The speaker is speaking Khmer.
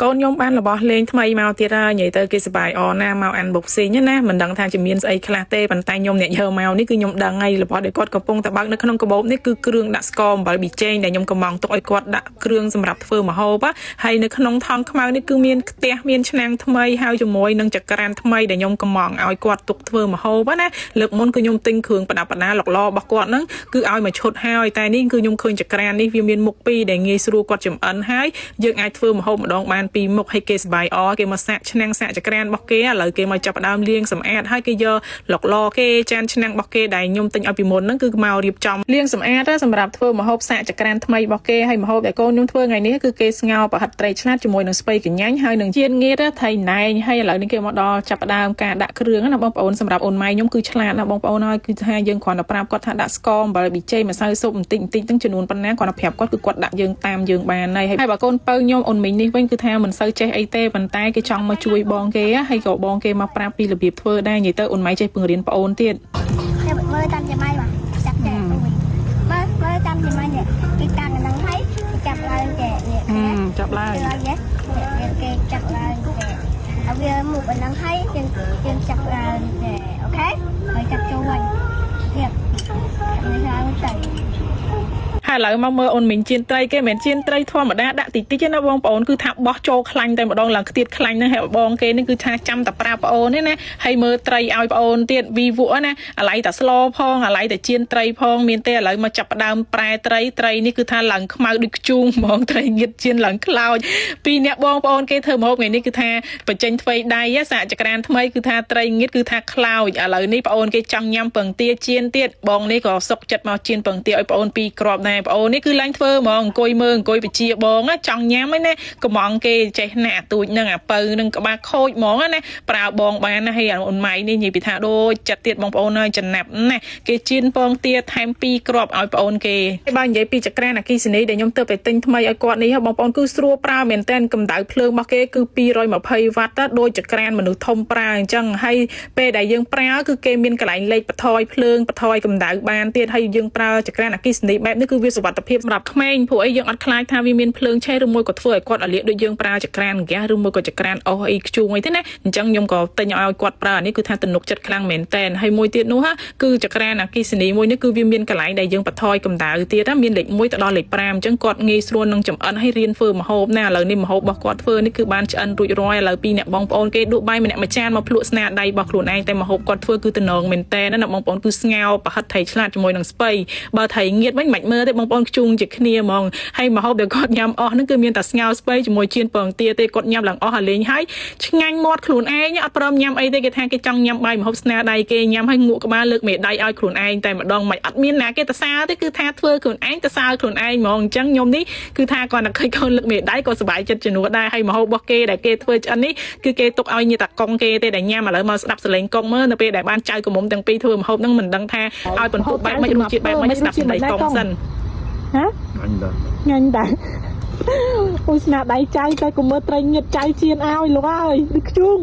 កូនខ្ញុំបានរបស់លេងថ្មីមកទៀតហើយនិយាយទៅគេសប្បាយអណាមកអានបុកស៊ីណាមិនដឹងថាជំនាញស្អីខ្លះទេប៉ុន្តែខ្ញុំអ្នកយកមកនេះគឺខ្ញុំដឹងហើយរបស់ដែលគាត់កំពុងតែបើកនៅក្នុងកាបូបនេះគឺគ្រឿងដាក់ស្ករអំបិលប៊ីចេងដែលខ្ញុំកំងទុកឲ្យគាត់ដាក់គ្រឿងសម្រាប់ធ្វើម្ហូបហើយនៅក្នុងថង់ខ្មៅនេះគឺមានខ្ទះមានឆ្នាំងថ្មីហើយជាមួយនឹងចក្រានថ្មីដែលខ្ញុំកំងឲ្យគាត់ទុកធ្វើម្ហូបណាលើកមុនគឺខ្ញុំទិញគ្រឿងប្រដាប់ប្រដាឡុកឡរបស់គាត់ហ្នឹងគឺឲ្យមកឈុតហើយតែនេះគឺខ្ញុំឃើញចក្រាននេះវាមានមុខពីរដែលងាយស្រួលគាត់ចម្អិនហើយយើងអាចធ្វើម្ហូបម្ដងបានពីរមុខឲ្យគេសប្បាយអគេមកសាក់ឆ្នាំងសាក់ចក្រានរបស់គេឥឡូវគេមកចាប់ផ្ដើមលាងសម្អាតហើយគេយកឡុកឡគេចានឆ្នាំងរបស់គេដែលខ្ញុំទិញឲ្យពីមុនហ្នឹងគឺមករៀបចំលាងសម្អាតសម្រាប់ធ្វើម្ហូបសាក់ចក្រានថ្មីរបស់គេហើយម្ហូបដែលកូនខ្ញុំធ្វើថ្ងៃនេះគឺគេស្ងោរប្រហិតត្រីឆ្លាតជាមួយនឹងស្ពៃកញ្ញាញហើយនឹងជៀនងៀតថៃណែងហើយឥឡូវនេះគេមកដល់ចាប់ផ្ដើមការដាក់គ្រឿងណាបងប្អូនសម្រាប់អូនម៉ៃខ្ញុំគឺឆ្លាតណាបងប្អូនហើយគឺថាយើងគ្រាន់តែប្រាប់គាត់ថាដាក់ស្ករអំបិលប៊ីចេងម្សៅស៊ុបបន្តិចទាំងចំនួនប៉ុណ្ណាគាត់ទៅប្រាប់គាត់គឺគាត់ដាក់យើងតាមយើងបានហើយបើកូនបើខ្ញុំអូនមីងនេះវិញគឺថាមិនសូវចេះអីទេប៉ុន្តែគេចង់មកជួយបងគេហើយក៏បងគេមកប្រាប់ពីរបៀបធ្វើដែរនិយាយទៅអូនម៉ៃចេះពង្រៀនប្អូនទៀតមើលតាមជាម៉ៃបាទចាក់ចេះមើលតាមជាម៉ៃនេះគេតាមនឹងហើយគេចាប់ឡើងចេះនេះចាប់ឡើងគេចាប់ឡើងចេះហើយវាមុខហ្នឹងហើយយើងចាប់ឡើងចេះអូខេហើយចាប់ចូលវិញទៀតនេះហើយទៅហើយឥឡូវមកមើលអូនមីងជៀនត្រីគេមិនមែនជៀនត្រីធម្មតាដាក់តិចតិចណាបងប្អូនគឺថាបោះចូលខ្លាញ់តែម្ដងឡើងខ្ទៀតខ្លាញ់ហ្នឹងហើយបងគេនេះគឺថាចាំតែប្រាប់ប្អូនទេណាហើយមើលត្រីឲ្យប្អូនទៀតវីវក់ណាអាឡៃតែស្លោផងអាឡៃតែជៀនត្រីផងមានទេឥឡូវមកចាប់ផ្ដើមប្រែត្រីនេះគឺថាឡើងខ្មៅដូចខ្ជូងហ្មងត្រីងៀតជៀនឡើងខ្លោចពីរអ្នកបងប្អូនគេធ្វើម្ហូបថ្ងៃនេះគឺថាបញ្ចេញធ្វើដៃសាកចក្រានថ្មីគឺថាត្រីងៀតគឺថាខ្លោចឥឡូវនេះប្អូនគេចង់ញ៉ាំពងទាជៀនទៀតបងនេះក៏សុកចិត្តមកជៀនពងទាឲ្យប្អូនពីរគ្រាប់ដែរប្អូននេះគឺឡើងធ្វើហ្មងអង្គុយមើលអង្គុយបជាបងចង់ញ៉ាំហ្នឹងណាកំងគេចេះណាស់អាទូចនឹងអាពៅនឹងក្បាលខូចហ្មងណាប្រើបងបានណាហើយអូនម៉ៃនេះនិយាយពីថាដូចចិត្តទៀតបងប្អូនហើយចំណាប់ណាគេជៀនពងទាថែម2គ្រាប់ឲ្យប្អូនគេបើនិយាយពីចក្រានអគ្គិសនីដែលខ្ញុំទើបតែទិញថ្មីឲ្យគាត់នេះបងប្អូនគឺស្រួលប្រើមែនតើកម្ដៅភ្លើងរបស់គេគឺ220វ៉ាត់ដូចចក្រានមនុស្សធំប្រើអញ្ចឹងហើយពេលដែលយើងប្រើគឺគេមានកន្លែងលេខបន្ថយភ្លើងបន្ថយកម្ដៅបានទៀតហើយយើងប្រើចក្រានអគ្គិសនីបែបនេះគឺវាសុវត្ថិភាពសម្រាប់ក្មេងព្រោះអីយើងអត់ខ្លាចថាវាមានភ្លើងឆេះឬមួយក៏ធ្វើឲ្យគាត់អាលៀកដូចយើងប្រើចក្រានហ្គាសឬមួយក៏ចក្រានអុសអីខ្ជូងអីទេណាអញ្ចឹងខ្ញុំក៏ទិញឲ្យគាត់ប្រើអានេះគឺថាទំនុកចិត្តខ្លាំងមែនតែនហើយមួយទៀតនោះគឺចក្រានអគ្គិសនីមួយនេះគឺវាមានកន្លែងដែលយើងបន្ថយកម្ដៅទៀតមានលេខ1ទៅដល់លេខ5អញ្ចឹងគាត់ងាយស្រួលនឹងចម្អិនហើយរៀនធ្វើម្ហូបណាឥឡូវនេះម្ហូបរបស់គាត់ធ្វើនេះគឺបានឆ្អិនរួចរាល់ឥឡូវពីអ្នកបងប្អូនគេដួសបាយម្នាក់មួយចានមកភ្លក់ស្នាដៃរបស់ខ្លួនឯងតែម្ហូបគាត់ធ្វើគឺតំណងមែនតែនណាបងប្អូនគឺស្ងោរប្រហិតថៃឆ្លាតជាមួយនឹងស្ពៃបើថៃងៀតវិញមិនមើលទេបងប្អូនខ្ជូងជាគ្នាហ្មងហើយម្ហូបដែលគាត់ញ៉ាំអស់ហ្នឹងគឺមានតែស្ងោរស្ពៃជាមួយជៀនពងទាទេគាត់ញ៉ាំឡើងអស់ហើយលេងហើយឆ្ងាញ់មាត់ខ្លួនឯងអត់ព្រមញ៉ាំអីទេគេថាគេចង់ញ៉ាំបាយម្ហូបស្នាដៃគេញ៉ាំហើយងក់ក្បាលលើកមេដៃឲ្យខ្លួនឯងតែម្ដងមិនអត់មានណាគេតសាទេគឺថាធ្វើខ្លួនឯងតសើខ្លួនឯងហ្មងអញ្ចឹងខ្ញុំនេះគឺថាគាត់តែឃើញកូនលើកមេដៃក៏សប្បាយចិត្តជំនួសដែរហើយម្ហូបរបស់គេដែលគេធ្វើឆ្អិននេះគឺគេទុកឲ្យញាតិតាកុងគេទេដែលញ៉ាំឥឡូវមកស្ដាប់សលេងកុងមើលនៅពេលដែលបានចៅកមុំទាំងពីរធ្វើម្ហូបហ្នឹងមិនដឹងថាឲ្យបន្ទុកបែបមិនរសជាតិបែបមិនស្ដាប់សលេងកុងសិនហ៎ញ៉ាញ់ដែរអូស្នាដៃចៅតែកុំមើលត្រីងៀតចៅជៀនឲ្យលោកអើយដូចខ្ជុង